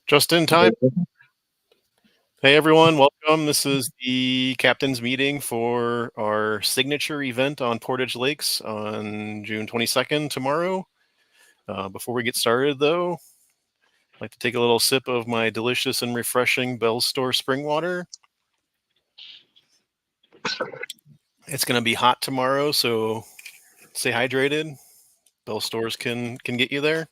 Just in time. Hey everyone, welcome. This is the captain's meeting for our signature event on Portage Lakes on June 22nd tomorrow. Before we get started though, I'd like to take a little sip of my delicious and refreshing Bell's Store spring water. It's going to be hot tomorrow, so stay hydrated. Bell's Stores can get you there.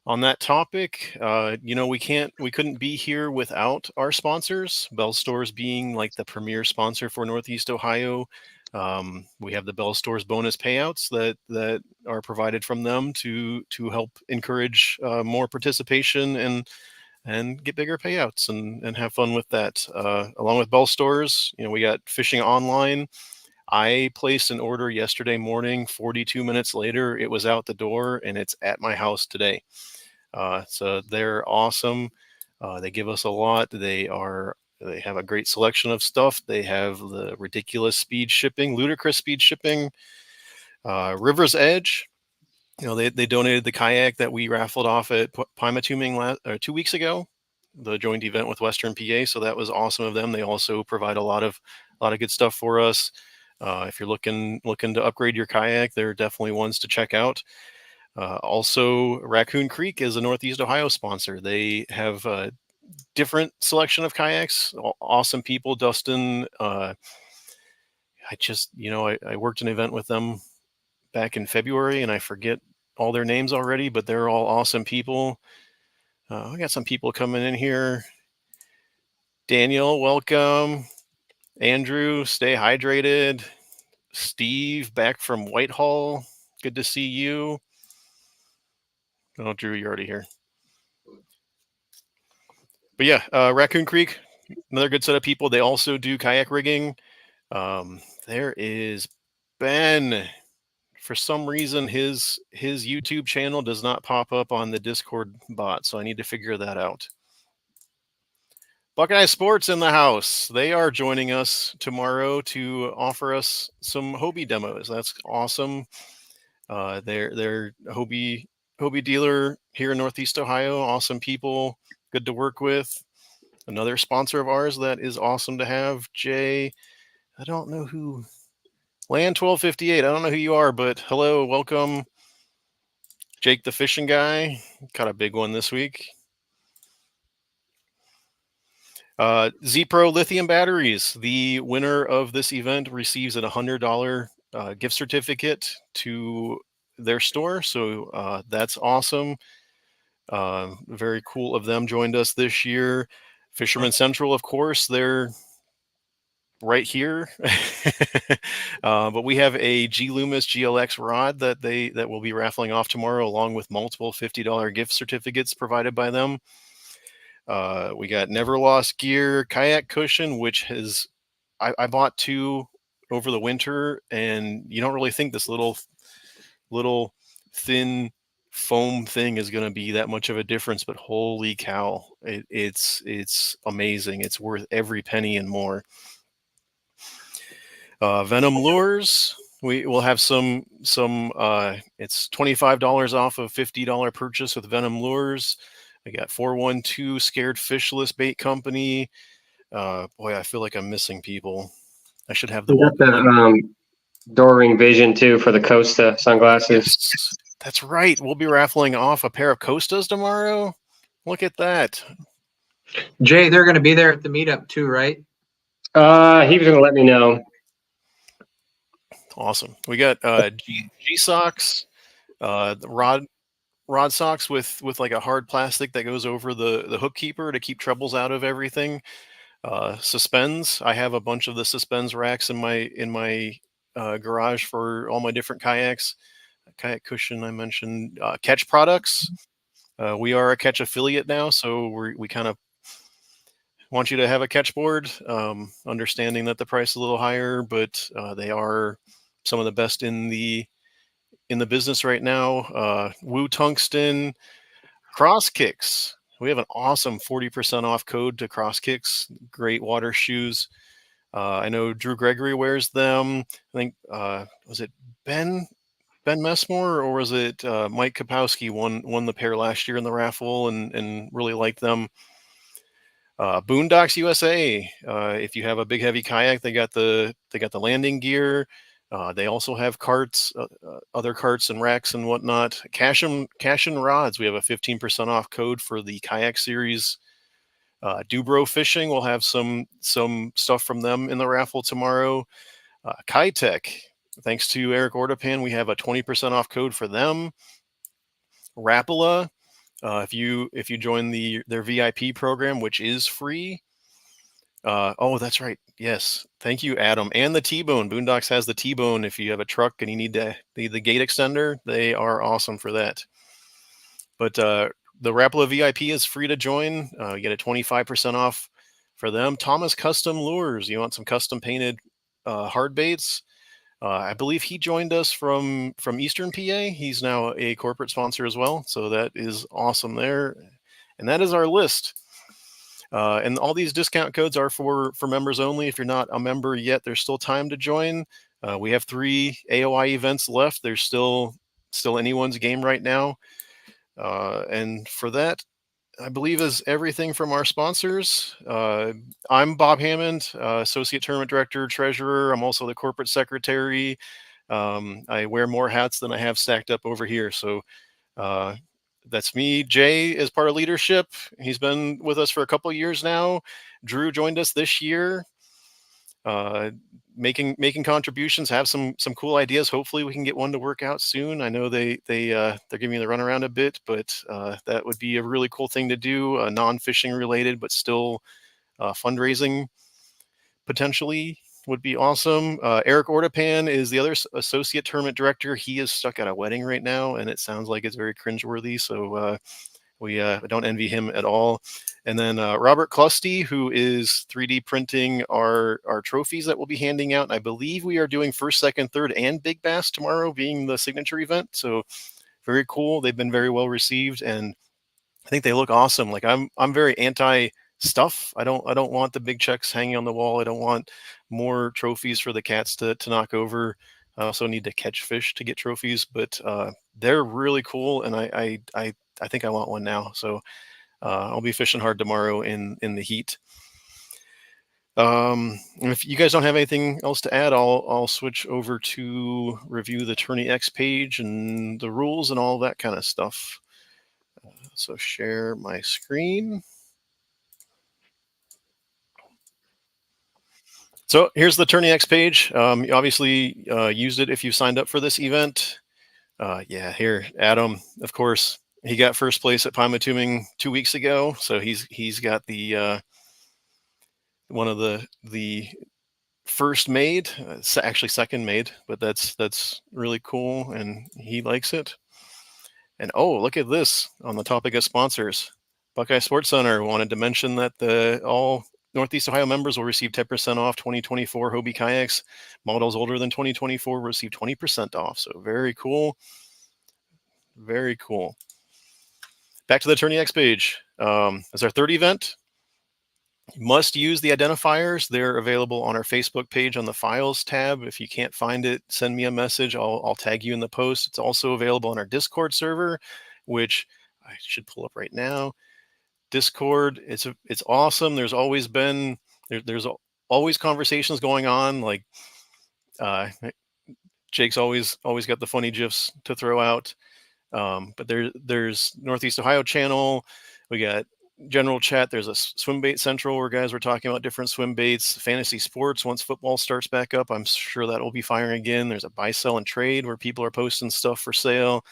On that topic, we couldn't be here without our sponsors. Bell Stores being like the premier sponsor for Northeast Ohio. We have the Bell Stores bonus payouts that are provided from them to help encourage more participation and get bigger payouts and have fun with that. Along with Bell Stores, we got fishing online. I placed an order yesterday morning. 42 minutes later, it was out the door and it's at my house today. So they're awesome. They give us a lot. They have a great selection of stuff. They have the ridiculous speed shipping, ludicrous speed shipping. River's Edge, they donated the kayak that we raffled off at Pymatuming 2 weeks ago, the joint event with Western PA. So that was awesome of them. They also provide a lot of good stuff for us. If you're looking to upgrade your kayak, they're definitely ones to check out. Also, Raccoon Creek is a Northeast Ohio sponsor. They have a different selection of kayaks. Awesome people. Dustin, I worked an event with them back in February, and I forget all their names already, but they're all awesome people. I got some people coming in here. Daniel, welcome. Andrew, stay hydrated. Steve, back from Whitehall. Good to see you. Oh, Drew, you're already here. But yeah, Raccoon Creek, another good set of people. They also do kayak rigging. There is Ben. For some reason, his YouTube channel does not pop up on the Discord bot, so I need to figure that out. Buckeye Sports in the house. They are joining us tomorrow to offer us some Hobie demos. That's awesome. They're Hobie dealer here in Northeast Ohio. Awesome people, good to work with. Another sponsor of ours that is awesome to have. Jay, I don't know who. Land 1258. I don't know who you are, but hello, welcome. Jake the fishing guy. Got a big one this week. Z-Pro lithium batteries. The winner of this event receives a $100 gift certificate to their store. So that's awesome. Very cool of them. Joined us this year. Fisherman Central, of course, they're right here. But we have a G Loomis GLX rod that we'll be raffling off tomorrow, along with multiple $50 gift certificates provided by them. We got Never Lost Gear kayak cushion, which I bought 2 over the winter, and you don't really think this little thin foam thing is going to be that much of a difference, but holy cow, it's amazing. It's worth every penny and more. Venom lures. We will have some. It's $25 off of $50 purchase with Venom lures. I got 412 Scared Fishless Bait Company. Boy, I feel like I'm missing people. I should have the Door-Ring Vision too for the Costa sunglasses. Yes, that's right. We'll be raffling off a pair of Costas tomorrow. Look at that. Jay, they're going to be there at the meetup too, right? He was going to let me know. Awesome. We got G socks, the rod socks with like a hard plastic that goes over the hook keeper to keep trebles out of everything. Suspends. I have a bunch of the suspends racks in my garage for all my different kayaks. Kayak cushion I mentioned. Catch products. We are a Catch affiliate now, so we kind of want you to have a catch board, understanding that the price is a little higher, but they are some of the best in the business right now. Woo Tungsten, Cross Kicks. We have an awesome 40% off code to Cross Kicks. Great water shoes. I know Drew Gregory wears them. I think was it Ben Ben Messmore or was it Mike Kapowski won the pair last year in the raffle and really liked them. Boondocks USA. If you have a big heavy kayak, they got the landing gear. They also have carts, other carts and racks and whatnot. Cash and rods. We have a 15% off code for the kayak series. Dubro Fishing will have some stuff from them in the raffle tomorrow. Kitech, thanks to Eric Ordepan, we have a 20% off code for them. Rapala, if you join their VIP program, which is free. Oh, that's right. Yes, thank you, Adam. And the T-Bone. Boondocks has the T-Bone. If you have a truck and you need the gate extender, they are awesome for that. But the Rapala VIP is free to join. You get a 25% off for them. Thomas Custom Lures. You want some custom painted hard baits? I believe he joined us from Eastern PA. He's now a corporate sponsor as well. So that is awesome there. And that is our list. And all these discount codes are for members only. If you're not a member yet, there's still time to join. We have 3 AoY events left. There's still anyone's game right now. And for that, I believe is everything from our sponsors. I'm Bob Hammond, Associate Tournament Director, Treasurer. I'm also the Corporate Secretary. I wear more hats than I have stacked up over here. So that's me. Jay is part of leadership. He's been with us for a couple years now. Drew joined us this year. Making contributions, have some cool ideas. Hopefully we can get one to work out soon. I know they're giving me the runaround a bit, but that would be a really cool thing to do, non-fishing related, but still fundraising potentially would be awesome. Eric Ordepan is the other associate tournament director. He is stuck at a wedding right now, and it sounds like it's very cringeworthy. So we don't envy him at all. And then Robert Clusty, who is 3D printing our trophies that we'll be handing out. And I believe we are doing first, second, third, and Big Bass tomorrow, being the signature event. So very cool. They've been very well received, and I think they look awesome. Like I'm very anti stuff. I don't want the big checks hanging on the wall. I don't want more trophies for the cats to knock over. I also need to catch fish to get trophies, but they're really cool, and I think I want one now. So I'll be fishing hard tomorrow in the heat. If you guys don't have anything else to add, I'll switch over to review the Tourney X page and the rules and all that kind of stuff. So share my screen. So here's the Tourney X page. You obviously used it if you signed up for this event. Yeah, here, Adam, of course, he got first place at Pymatuming 2 weeks ago. So he's got the one of the first made, actually second made, but that's really cool, and he likes it. And oh, look at this on the topic of sponsors. Buckeye Sports Center wanted to mention that all Northeast Ohio members will receive 10% off 2024 Hobie kayaks. Models older than 2024 will receive 20% off. So very cool. Very cool. Back to the Tourney X page. As our third event, you must use the identifiers. They're available on our Facebook page on the Files tab. If you can't find it, send me a message. I'll tag you in the post. It's also available on our Discord server, which I should pull up right now. Discord, it's awesome. There's always been there's always conversations going on. Like Jake's always got the funny gifs to throw out. But there's Northeast Ohio channel. We got general chat. There's a swim bait central where guys were talking about different swim baits. Fantasy sports, once football starts back up, I'm sure that will be firing again. There's a buy, sell, and trade where people are posting stuff for sale.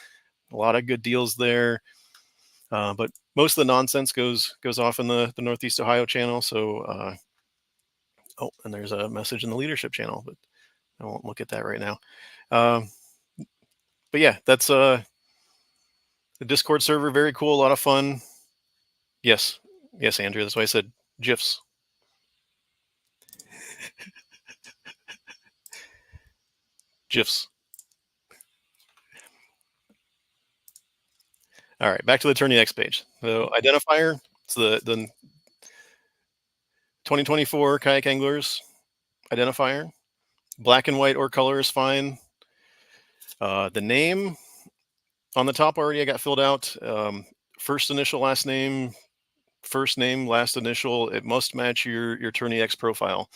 A lot of good deals there. But most of the nonsense goes off in the Northeast Ohio channel. So, oh, and there's a message in the leadership channel, but I won't look at that right now. But yeah, that's the Discord server. Very cool. A lot of fun. Yes, Andrew. That's why I said GIFs. GIFs. All right, back to the Tourney X page. So identifier, it's the 2024 Kayak Anglers identifier. Black and white or color is fine. The name on the top already I got filled out. First initial, last name, first name, last initial. It must match your Tourney X profile.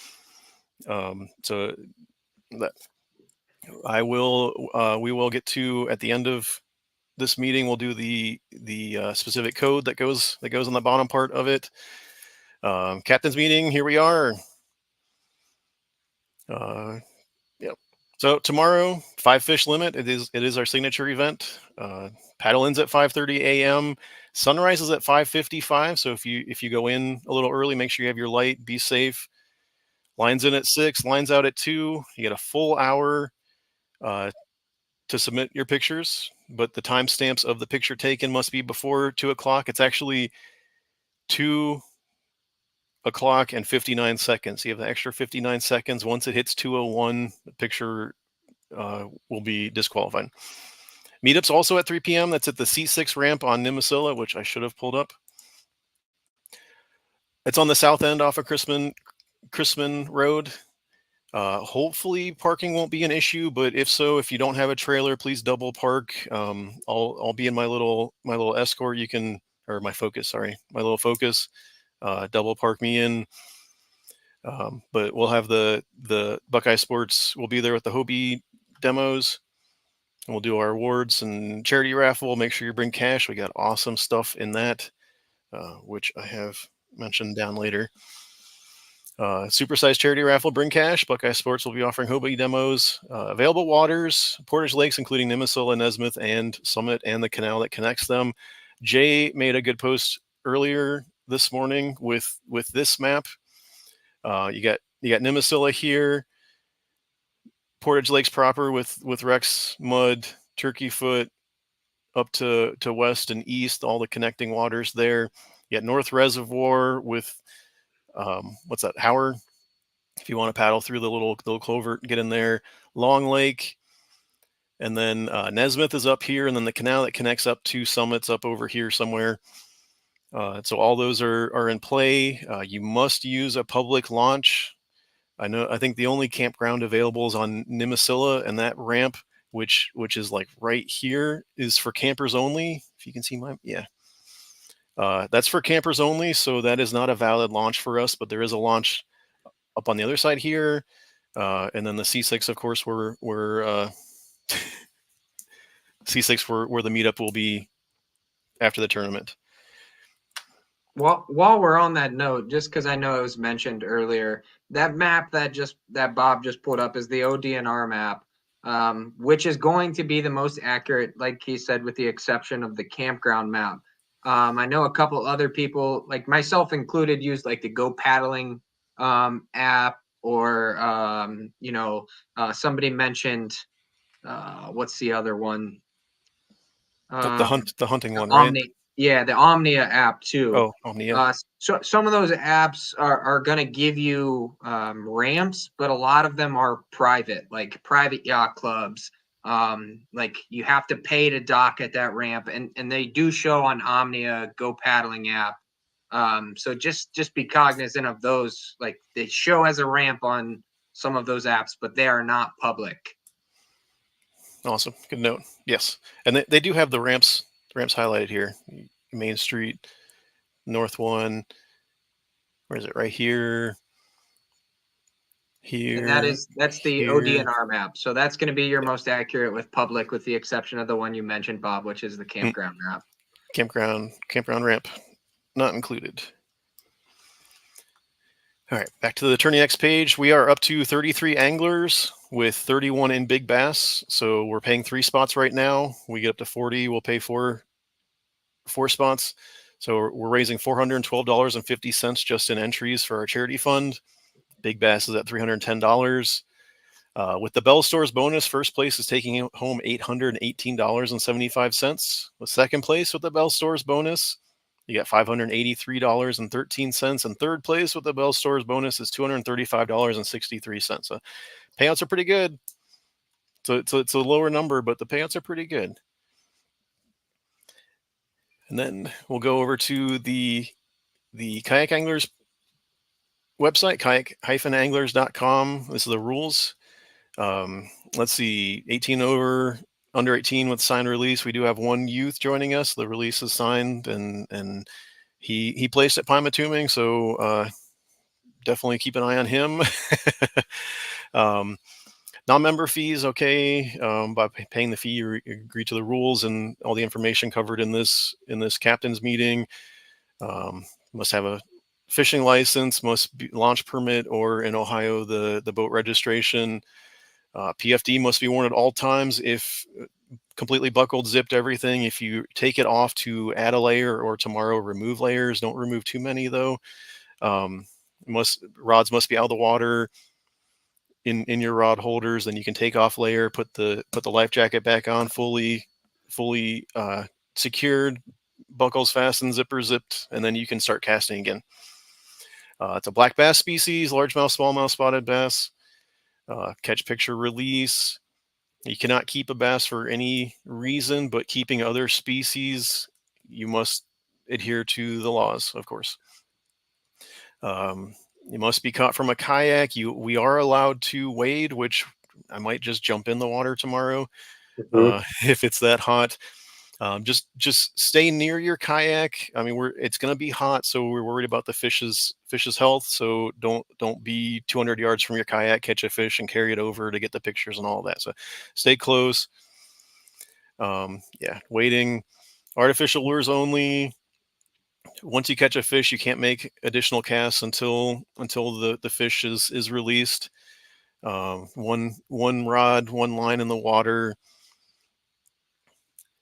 So that we will get to at the end of this meeting. We'll do the specific code that goes on the bottom part of it. Captain's meeting. Here we are. Yep. So tomorrow, 5 fish limit. It is our signature event. Paddle ins at 5:30 a.m. Sunrise is at 5:55. So if you go in a little early, make sure you have your light. Be safe. Lines in at 6. Lines out at 2. You get a full hour to submit your pictures, but the timestamps of the picture taken must be before 2 o'clock. It's actually 2 o'clock and 59 seconds. You have the extra 59 seconds. Once it hits 2:01, the picture will be disqualified. Meetup's also at 3 p.m. That's at the C6 ramp on Nimisila, which I should have pulled up. It's on the south end off of Chrisman Road. Hopefully parking won't be an issue, but if so, if you don't have a trailer, please double park. I'll be in my little Escort. You can, or my Focus, sorry, my little Focus. Double park me in. But we'll have the Buckeye Sports. We'll be there with the Hobie demos. And we'll do our awards and charity raffle. Make sure you bring cash. We got awesome stuff in that, which I have mentioned down later. Supersized charity raffle, bring cash. Buckeye Sports will be offering Hobie demos. Available waters, Portage Lakes, including Nimisila, Nesmith, and Summit, and the canal that connects them. Jay made a good post earlier this morning with this map. You got Nimisila here, Portage Lakes proper with Rex, Mud, Turkey Foot, up to west and east, all the connecting waters there. You got North Reservoir with what's that, Howard, if you want to paddle through the little clovert, get in there. Long Lake, and then Nesmith is up here, and then the canal that connects up to Summit's up over here somewhere. So all those are in play. You must use a public launch. I think the only campground available is on Nimisila, and that ramp, which is like right here, is for campers only. If you can see that's for campers only. So that is not a valid launch for us, but there is a launch up on the other side here. And then the C6, of course, where C6 where the meetup will be after the tournament. While we're on that note, just because I know it was mentioned earlier, that map that Bob just pulled up is the ODNR map, which is going to be the most accurate, like he said, with the exception of the campground map. I know a couple other people, like myself included, use like the Go Paddling app, or somebody mentioned what's the other one? The hunting one, Omni, right? yeah, the Omnia app too. Oh, Omnia. So some of those apps are going to give you ramps, but a lot of them are private, like private yacht clubs. Like you have to pay to dock at that ramp, and they do show on Omnia Go Paddling app. So just be cognizant of those. Like they show as a ramp on some of those apps, but they are not public. Awesome. Good note. Yes. And they do have the ramps highlighted here. Main Street, North one. Where is it? Right here. Here. And that's the here. ODNR map. So that's going to be your most accurate with public, with the exception of the one you mentioned, Bob, which is the campground map. Campground ramp, not included. All right, back to the Tourney X page. We are up to 33 anglers with 31 in big bass. So we're paying 3 spots right now. We get up to 40, we'll pay 4 spots. So we're raising $412.50 just in entries for our charity fund. Big bass is at $310. With the Bell Stores bonus, first place is taking home $818.75. With second place with the Bell Stores bonus, you got $583.13, and third place with the Bell Stores bonus is $235.63. So payouts are pretty good. So it's a lower number, but the payouts are pretty good. And then we'll go over to the Kayak Anglers website, kayak-anglers.com. This is the rules. Let's see, 18 over under 18 with signed release. We do have one youth joining us. The release is signed, and he placed at Pymatuming, so definitely keep an eye on him. Non-member fees, okay. By paying the fee, you agree to the rules and all the information covered in this captain's meeting. Must have a fishing license, must be launch permit, or in Ohio the boat registration. PFD must be worn at all times. If completely buckled, zipped, everything. If you take it off to add a layer, or tomorrow remove layers, don't remove too many though. Rods must be out of the water in your rod holders. Then you can take off layer, put the life jacket back on, fully secured, buckles fastened, zipper zipped, and then you can start casting again. It's a black bass species, largemouth, smallmouth, spotted bass. Catch, picture, release. You cannot keep a bass for any reason, but keeping other species, you must adhere to the laws, of course. You must be caught from a kayak. We are allowed to wade, which I might just jump in the water tomorrow if it's that hot. Just stay near your kayak. I mean, it's going to be hot, so we're worried about the fish's health. So don't be 200 yards from your kayak, catch a fish, and carry it over to get the pictures and all that. So stay close. Yeah, wading, artificial lures only. Once you catch a fish, you can't make additional casts until the fish is released. One rod, one line in the water.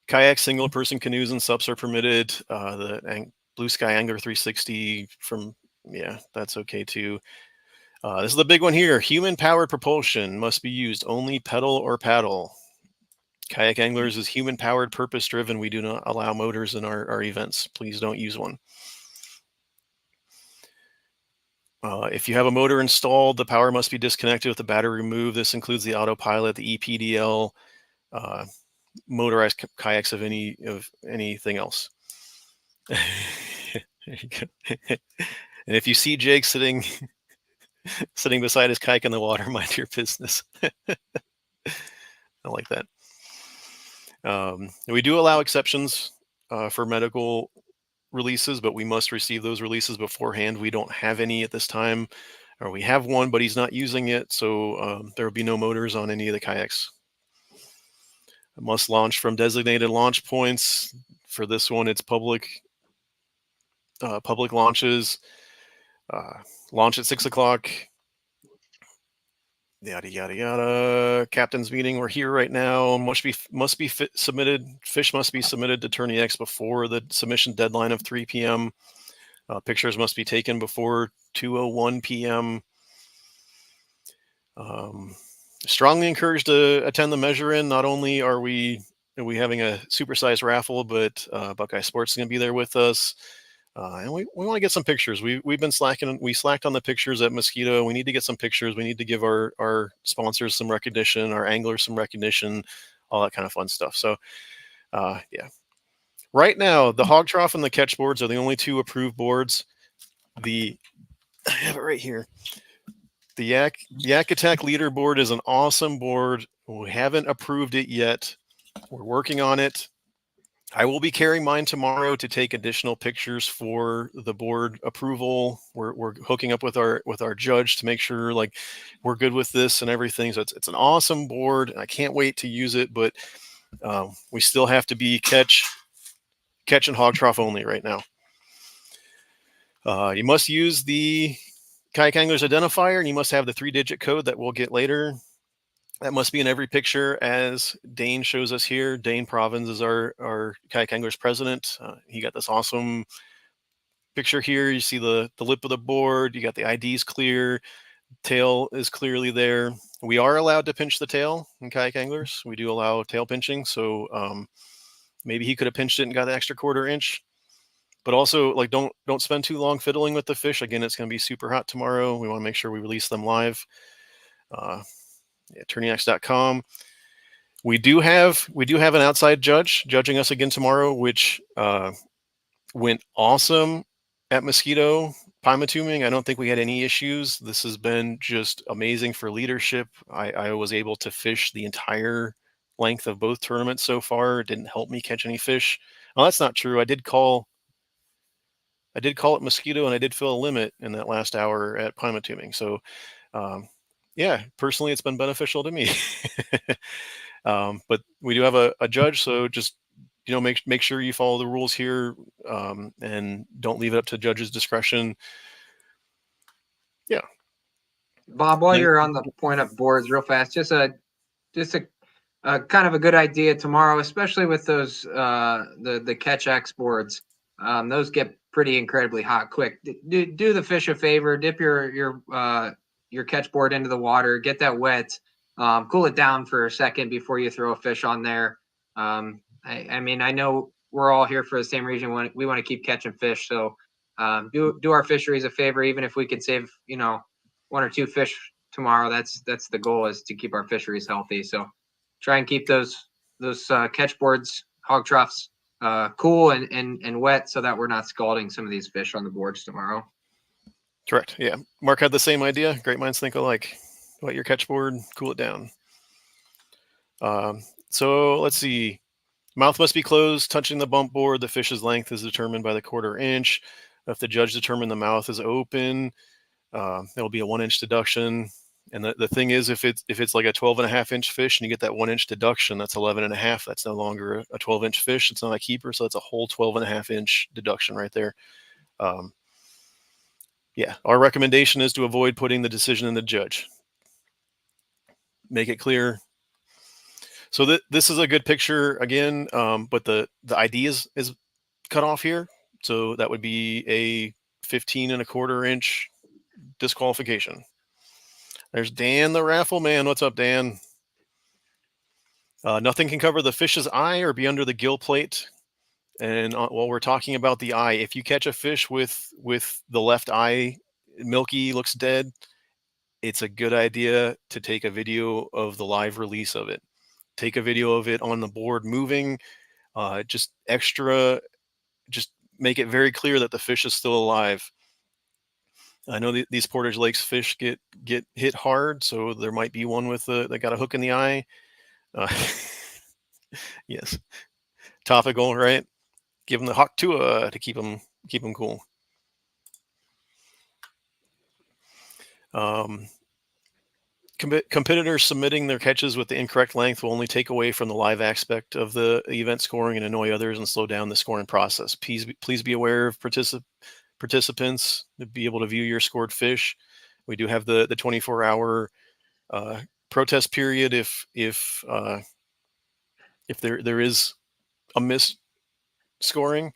Kayak, single person canoes, and SUPs are permitted. The Blue Sky Angler 360 that's okay too. This is the big one here. Human powered propulsion must be used, only pedal or paddle. Kayak Anglers is human powered, purpose driven. We do not allow motors in our events. Please don't use one. If you have a motor installed, the power must be disconnected with the battery removed. This includes the autopilot, the EPDL, motorized kayaks of anything else. There you go. And if you see Jake sitting beside his kayak in the water, mind your business. I like that. We do allow exceptions for medical releases, but we must receive those releases beforehand. We don't have any at this time, or we have one, but he's not using it, so there will be no motors on any of the kayaks. Must launch from designated launch points. For this one, it's public launches. Launch at 6 o'clock. Yada yada yada. Captain's meeting. We're here right now. Must be submitted. Fish must be submitted to Tourney X before the submission deadline of 3 p.m. Pictures must be taken before 2:01 p.m. Strongly encouraged to attend the measure-in. Not only are we having a supersized raffle, but Buckeye Sports is going to be there with us. And we want to get some pictures. We've been slacking. We slacked on the pictures at Mosquito. We need to get some pictures. We need to give our sponsors some recognition, our anglers some recognition, all that kind of fun stuff. So, yeah. Right now, the hog trough and the catch boards are the only two approved boards. I have it right here. The Yak Attack leaderboard is an awesome board. We haven't approved it yet. We're working on it. I will be carrying mine tomorrow to take additional pictures for the board approval. We're hooking up with our judge to make sure like we're good with this and everything. So it's an awesome board. I can't wait to use it, but we still have to be catch and hog trough only right now. You must use the Kayak Angler's identifier, and you must have the 3-digit code that we'll get later. That must be in every picture, as Dane shows us here. Dane Provins is our Kayak Anglers president. He got this awesome picture here. You see the lip of the board. You got the IDs clear. Tail is clearly there. We are allowed to pinch the tail in Kayak Anglers. We do allow tail pinching. So maybe he could have pinched it and got the extra 1/4 inch. But also, like, don't spend too long fiddling with the fish. Again, it's going to be super hot tomorrow. We want to make sure we release them live. TourneyX.com. We do have an outside judge judging us again tomorrow, which went awesome at Mosquito Pymatuming. I don't think we had any issues. This has been just amazing for leadership. I was able to fish the entire length of both tournaments so far. It didn't help me catch any fish. Well, that's not true. I did call it mosquito, and I did fill a limit in that last hour at Pymatuming. So, yeah, personally, it's been beneficial to me. But we do have a judge, so just make sure you follow the rules here, and don't leave it up to judge's discretion. Yeah. Bob, while you're on the point of boards, real fast, just a kind of a good idea tomorrow, especially with those the Catch X boards. Those get pretty incredibly hot quick. Do the fish a favor, dip your catch board into the water, get that wet, cool it down for a second before you throw a fish on there. I mean, I know we're all here for the same reason. We want to keep catching fish, so do our fisheries a favor, even if we could save 1 or 2 fish tomorrow. That's the goal, is to keep our fisheries healthy. So try and keep those catch boards, hog troughs, cool and wet, so that we're not scalding some of these fish on the boards tomorrow. Correct. Yeah. Mark had the same idea. Great minds think alike. Wet your catch board, cool it down. So let's see. Mouth must be closed, touching the bump board. The fish's length is determined by the 1/4 inch. If the judge determined the mouth is open, it'll be a 1 inch deduction. And the thing is, if it's like a 12.5 inch fish and you get that 1 inch deduction, that's 11.5. That's no longer a 12 inch fish. It's not a keeper. So it's a whole 12.5 inch deduction right there. Yeah, our recommendation is to avoid putting the decision in the judge. Make it clear. So this is a good picture again, but the ID is cut off here. So that would be a 15.25 inch disqualification. There's Dan the raffle man. What's up, Dan? Nothing can cover the fish's eye or be under the gill plate. And while we're talking about the eye, if you catch a fish with the left eye milky, looks dead, it's a good idea to take a video of the live release of it. Take a video of it on the board moving. Just make it very clear that the fish is still alive. I know these Portage Lakes fish get hit hard, so there might be one that got a hook in the eye. Yes, topical, right? Give them the hawk tua to keep them cool. Competitors submitting their catches with the incorrect length will only take away from the live aspect of the event scoring and annoy others and slow down the scoring process. Please be aware of participants to be able to view your scored fish. We do have the 24-hour protest period if there is a miss scoring.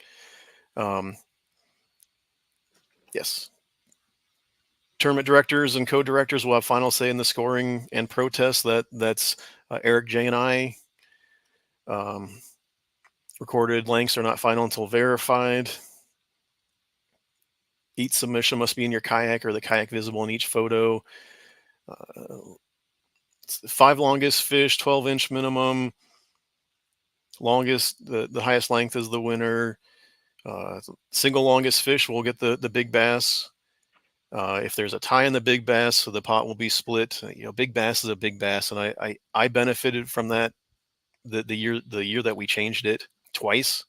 Yes. Tournament directors and co-directors will have final say in the scoring and protest. That's Eric, Jay, and I. Recorded lengths are not final until verified. Each submission must be in your kayak or the kayak visible in each photo. 5 longest fish, 12-inch minimum. Longest, the highest length is the winner. Single longest fish will get the big bass. If there's a tie in the big bass, so the pot will be split. Big bass is a big bass, and I benefited from that the year that we changed it twice.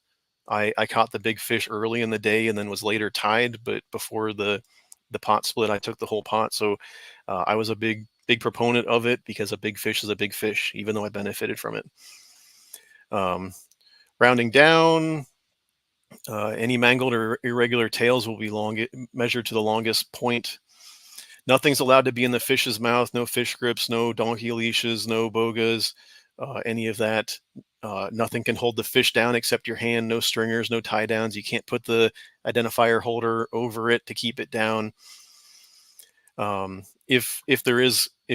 I caught the big fish early in the day and then was later tied, but before the pot split, I took the whole pot. So I was a big proponent of it, because a big fish is a big fish, even though I benefited from it. Rounding down, any mangled or irregular tails will be measured to the longest point. Nothing's allowed to be in the fish's mouth. No fish grips, no donkey leashes, no bogas, any of that. Nothing can hold the fish down except your hand. No stringers, no tie downs. You can't put the identifier holder over it to keep it down. If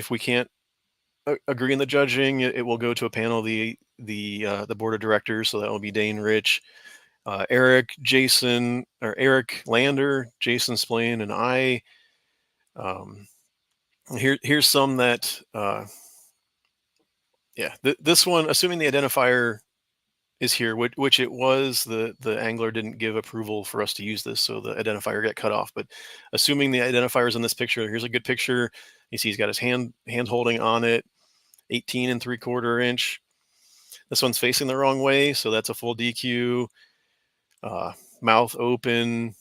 we can't agree in the judging, it will go to a panel of the board of directors. So that will be Dane Rich, Eric, Jason, or Eric Lander, Jason Splain, and I. Here's some that, this one, assuming the identifier is here, which it was, the angler didn't give approval for us to use this, so the identifier got cut off. But assuming the identifier is in this picture, here's a good picture. You see he's got his hand holding on it, 18 3/4 inch. This one's facing the wrong way, so that's a full DQ. Mouth open,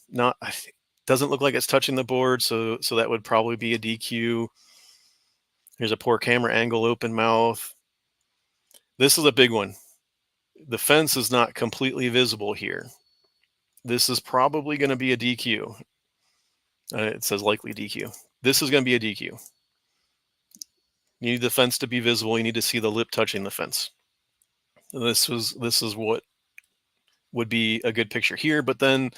doesn't look like it's touching the board, so that would probably be a DQ. Here's a poor camera angle, open mouth. This is a big one. The fence is not completely visible here. This is probably going to be a DQ. It says likely DQ. This is going to be a DQ. You need the fence to be visible. You need to see the lip touching the fence. This is what would be a good picture here, but then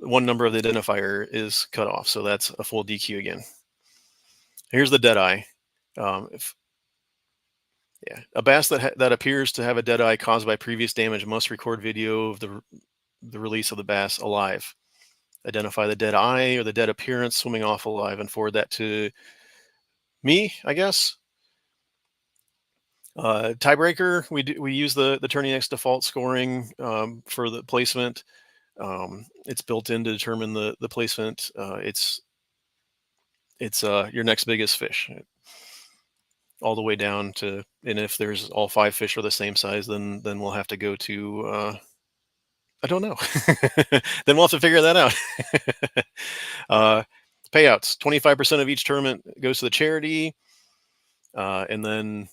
one number of the identifier is cut off, so that's a full DQ again. Here's the dead eye. A bass that appears to have a dead eye caused by previous damage must record video of the release of the bass alive. Identify the dead eye or the dead appearance swimming off alive and forward that to me, I guess. Tiebreaker, we use the Turning X default scoring for the placement. It's built in to determine the placement. It's your next biggest fish, all the way down to, and if there's all 5 fish are the same size, then we'll have to go to I don't know. Then we'll have to figure that out. Payouts: 25% of each tournament goes to the charity, and then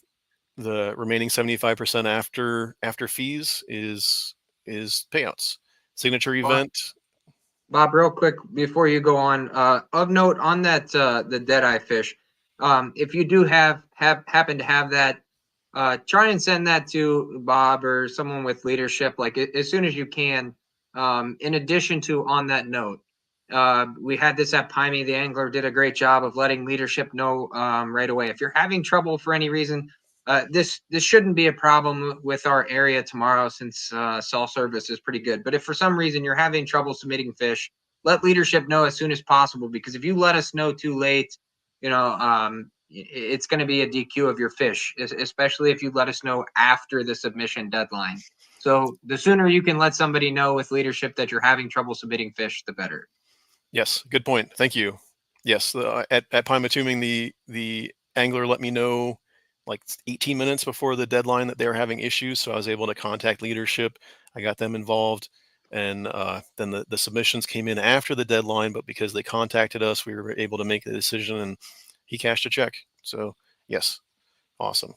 the remaining 75% after fees is payouts. Signature event. Bob, real quick before you go on, of note on that the deadeye fish, if you do happen to have that, try and send that to Bob or someone with leadership, like as soon as you can. In addition to, on that note, we had this at Pymie. The angler did a great job of letting leadership know right away. If you're having trouble for any reason, this shouldn't be a problem with our area tomorrow, since cell service is pretty good. But if for some reason you're having trouble submitting fish, let leadership know as soon as possible, because if you let us know too late, it's going to be a DQ of your fish, especially if you let us know after the submission deadline. So the sooner you can let somebody know with leadership that you're having trouble submitting fish, the better. Yes, good point. Thank you. Yes, at Pymatuning, the angler let me know like 18 minutes before the deadline that they were having issues, so I was able to contact leadership. I got them involved, and then the submissions came in after the deadline, but because they contacted us, we were able to make the decision, and he cashed a check. So yes, awesome.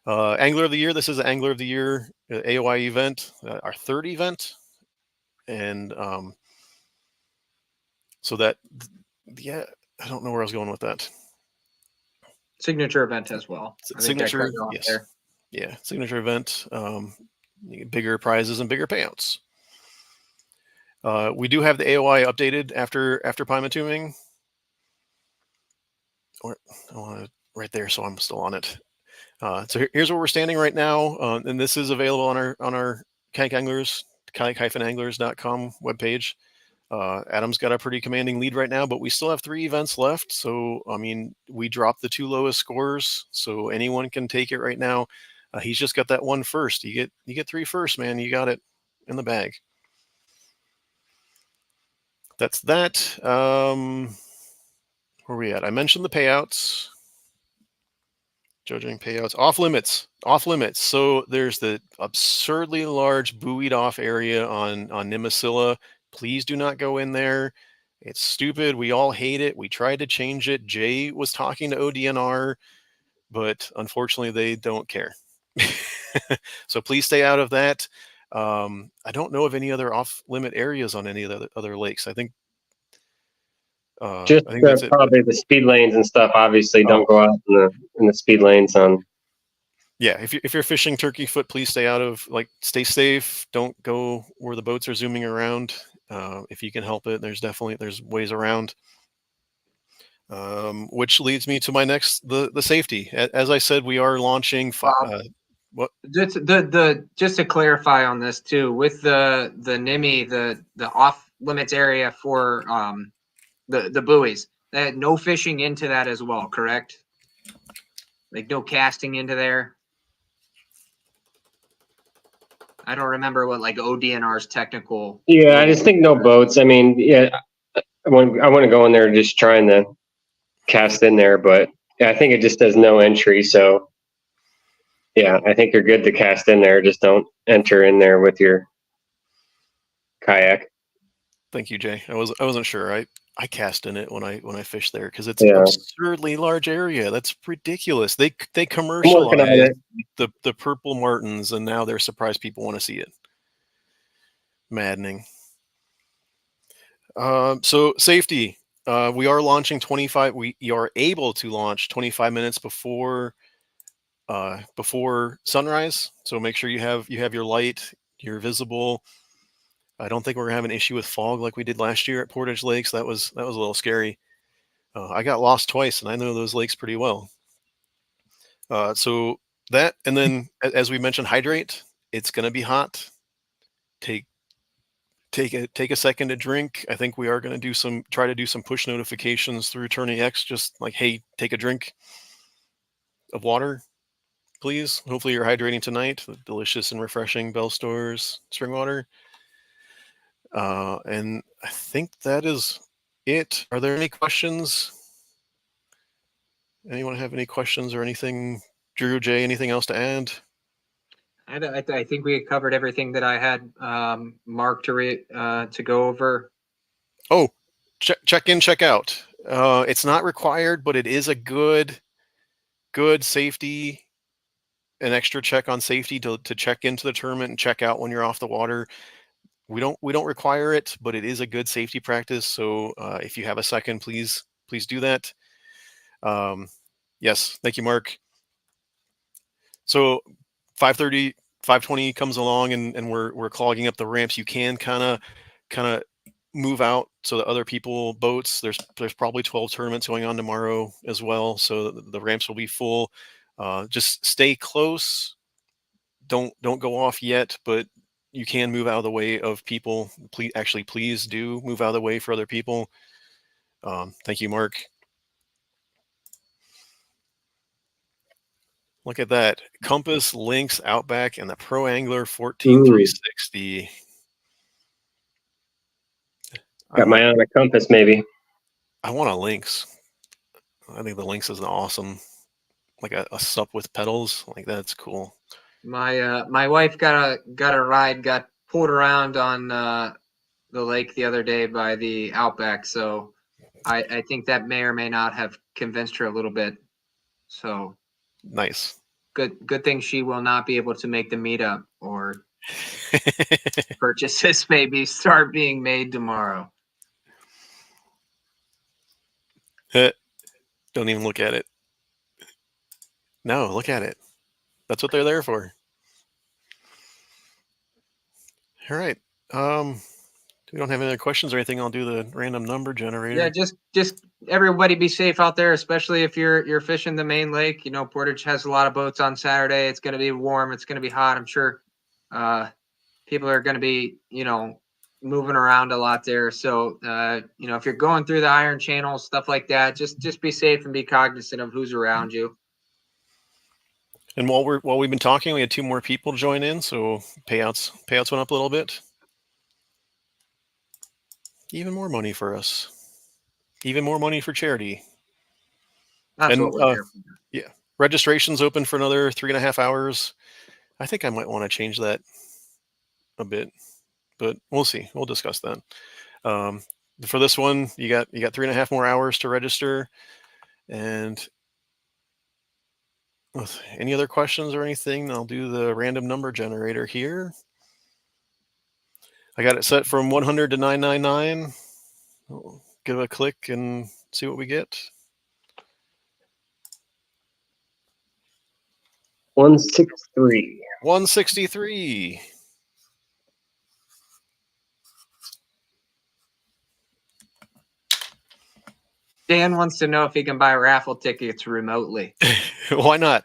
Angler of the Year. This is the Angler of the Year AoY event, our 3rd event, and so that, yeah, I don't know where I was going with that. Signature event as well. Signature, yes. There. Yeah, signature event, bigger prizes and bigger payouts. We do have the AoY updated after Pymatuning. Or I want to right there, so I'm still on it. So here's where we're standing right now, and this is available on our kayak anglers, kayak-anglers.com webpage. Adam's got a pretty commanding lead right now, but we still have 3 events left. So, I mean, we dropped the 2 lowest scores, so anyone can take it right now. He's just got that one first. You get 3 first, man. You got it in the bag. That's that. Where are we at? I mentioned the payouts. Judging payouts. Off limits. So there's the absurdly large buoyed off area on Nimasilla. Please do not go in there. It's stupid. We all hate it. We tried to change it. Jay was talking to ODNR, but unfortunately they don't care. So please stay out of that. I don't know of any other off-limit areas on any of the other lakes. I think that's probably the speed lanes and stuff. Obviously, don't go out in the speed lanes on. Yeah, if you're fishing turkey foot, please stay out of, stay safe. Don't go where the boats are zooming around. If you can help it, there's ways around. Which leads me to my next, the safety. As I said, we are launching. What? Just to clarify on this too, with the NIMI, the off limits area for the buoys, no fishing into that as well, correct? Like no casting into there. I don't remember what ODNR's technical. Yeah, I just think no boats. I mean, yeah, I want to go in there just trying to cast in there, but I think it just does no entry. So Yeah, I think you're good to cast in there. Just don't enter in there with your kayak. Thank you, Jay. I wasn't sure. I cast in it when I fish there because it's Yeah, absurdly large area. That's ridiculous. They I'm working on commercialize it. the purple martins, and now they're surprised people want to see it. Maddening. So safety. We are launching 25. We are able to launch 25 minutes before sunrise. So make sure you have your light. You're visible. I don't think we're gonna have an issue with fog like we did last year at Portage Lakes. That was a little scary. I got lost twice, and I know those lakes pretty well. So that, and then as we mentioned, hydrate. It's gonna be hot. Take take a second to drink. I think we are going to try to do some push notifications through Turning X, just like, hey, take a drink of water, please. Hopefully you're hydrating tonight. The delicious and refreshing Bell Stores spring water. And I think that is it. Are there any questions? Anyone have any questions or anything? Drew, Jay, anything else to add? I think we covered everything that I had marked to go over. Oh, check in, check out. It's not required, but it is a good safety, an extra check on safety to check into the tournament and check out when you're off the water. We don't require it, but it is a good safety practice. So if you have a second, please do that. Yes, thank you, Mark. So 5:30, 5:20 comes along, and we're clogging up the ramps. You can kind of move out so that other people boats. There's probably 12 tournaments going on tomorrow as well, so the ramps will be full. Just stay close. Don't go off yet, but you can move out of the way of people. Please do move out of the way for other people. Thank you, Mark. Look at that. Compass, Lynx, Outback, and the Pro Angler 14360. Got my eye on a compass, maybe. I want a Lynx. I think the Lynx is an awesome, like a sup with pedals. Like, that's cool. My wife got pulled around on the lake the other day by the Outback, so I think that may or may not have convinced her a little bit. So Nice. Good thing she will not be able to make the meetup, or purchases maybe start being made tomorrow. Don't even look at it. No, look at it. That's what they're there for. All right. We don't have any other questions or anything. I'll do the random number generator. Yeah, just everybody be safe out there, especially if you're fishing the main lake. You know, Portage has a lot of boats on Saturday. It's going to be warm. It's going to be hot. I'm sure people are going to be, moving around a lot there. So, if you're going through the iron channels, stuff like that, just be safe and be cognizant of who's around you. And while we've been talking, we had 2 more people join in, so payouts went up a little bit. Even more money for us. Even more money for charity. That's what we're there for. Yeah. Registration's open for another 3.5 hours. I think I might want to change that a bit, but we'll see. We'll discuss that. For this one, you got 3.5 more hours to register. And any other questions or anything, I'll do the random number generator here. I got it set from 100 to 999. I'll give it a click and see what we get. 163. 163. Dan wants to know if he can buy raffle tickets remotely. Why not?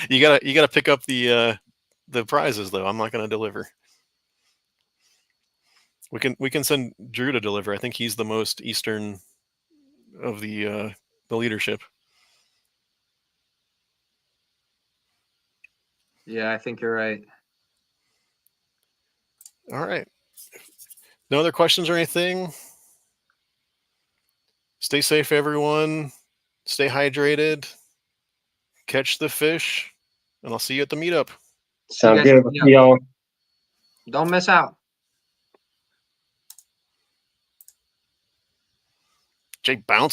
You gotta pick up the prizes though. I'm not gonna deliver. We can send Drew to deliver. I think he's the most Eastern of the leadership. Yeah, I think you're right. All right. No other questions or anything? Stay safe, everyone. Stay hydrated. catch the fish, and I'll see you at the meetup. Sounds guys good. at the See y'all. Don't miss out. Jay bounce.